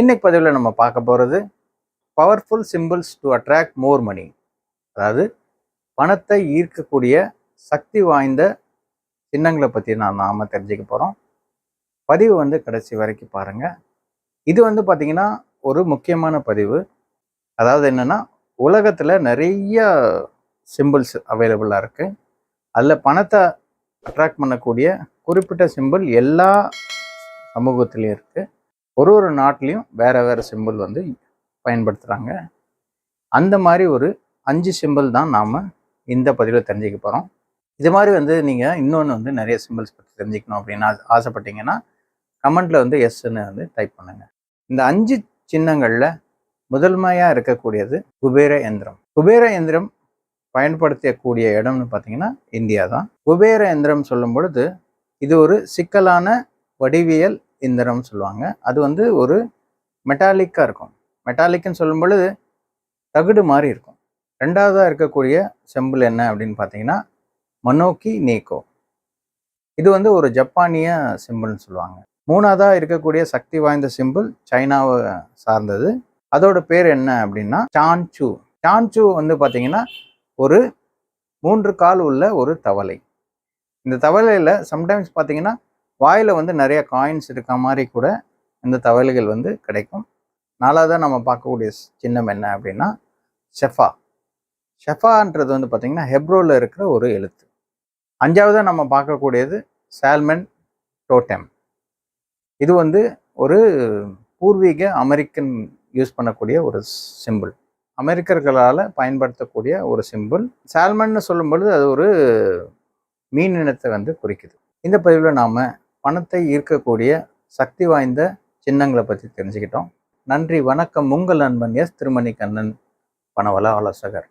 இன்னைக்கு பதிவில் நம்ம பார்க்க போகிறது powerful symbols to attract more money. அதாவது பணத்தை ஈர்க்கக்கூடிய சக்தி வாய்ந்த சின்னங்களை பற்றி நாம் தெரிஞ்சுக்க போகிறோம். பதிவு கடைசி வரைக்கும் பாருங்கள். இது பார்த்திங்கன்னா ஒரு முக்கியமான பதிவு. அதாவது என்னென்னா, உலகத்தில் நிறைய சிம்பிள்ஸ் அவைலபிளாக இருக்குது. அதில் பணத்தை அட்ராக்ட் பண்ணக்கூடிய குறிப்பிட்ட சிம்பிள் எல்லா சமூகத்திலையும் இருக்குது. ஒரு நாட்டிலையும் வேறு சிம்பிள் பயன்படுத்துகிறாங்க. அந்த மாதிரி ஒரு 5 சிம்பிள் தான் நாம் இந்த பதிவில் தெரிஞ்சுக்க போகிறோம். இது மாதிரி நீங்கள் இன்னொன்று நிறைய சிம்பிள்ஸ் பற்றி தெரிஞ்சுக்கணும் அப்படின்னு ஆசைப்பட்டீங்கன்னா கமெண்ட்டில் எஸ்ன்னு டைப் பண்ணுங்கள். இந்த 5 சின்னங்களில் முதன்மையாக இருக்கக்கூடியது குபேர எந்திரம். குபேர எந்திரம் பயன்படுத்தக்கூடிய இடம்னு பார்த்தீங்கன்னா இந்தியா தான். குபேர எந்திரம் சொல்லும் பொழுது இது ஒரு சிக்கலான வடிவியல் எந்திரம் சொல்லுவாங்க. அது ஒரு மெட்டாலிக்காக இருக்கும். மெட்டாலிக்னு சொல்லும் பொழுது தகுடு மாதிரி இருக்கும். ரெண்டாவதாக இருக்கக்கூடிய சிம்பிள் என்ன அப்படின்னு பார்த்தீங்கன்னா மனோக்கி நீக்கோ. இது ஒரு ஜப்பானிய சிம்பிள்னு சொல்லுவாங்க. மூணாவதாக இருக்கக்கூடிய சக்தி வாய்ந்த சிம்பிள் சைனாவை சார்ந்தது. அதோட பேர் என்ன அப்படின்னா சான்சு. சான்சு பார்த்தீங்கன்னா ஒரு 3 கால் உள்ள ஒரு தவளை. இந்த தவளையில் சம்டைம்ஸ் பார்த்தீங்கன்னா வாயில் நிறைய காயின்ஸ் இருக்க மாதிரி கூட இந்த தவளைகள் கிடைக்கும். நாலாவதாக நம்ம பார்க்கக்கூடிய சின்னம் என்ன அப்படின்னா ஷெஃபா. ஷெஃபான்றது பார்த்தீங்கன்னா ஹெப்ரோவில் இருக்கிற ஒரு எழுத்து. அஞ்சாவதாக நம்ம பார்க்கக்கூடியது சால்மன் டோட்டெம். இது ஒரு பூர்வீக அமெரிக்கன் யூஸ் பண்ணக்கூடிய ஒரு சிம்பிள். அமெரிக்கர்களால் பயன்படுத்தக்கூடிய ஒரு சிம்பிள். சால்மன்னு சொல்லும்பொழுது அது ஒரு மீன் இனத்தை குறிக்குது. இந்த பதிவில் நாம் பணத்தை ஈர்க்கக்கூடிய சக்தி வாய்ந்த சின்னங்களை பற்றி தெரிஞ்சுக்கிட்டோம். நன்றி, வணக்கம். உங்கள் நண்பன் எஸ் திருமணி கண்ணன், பணவள ஆலோசகர்.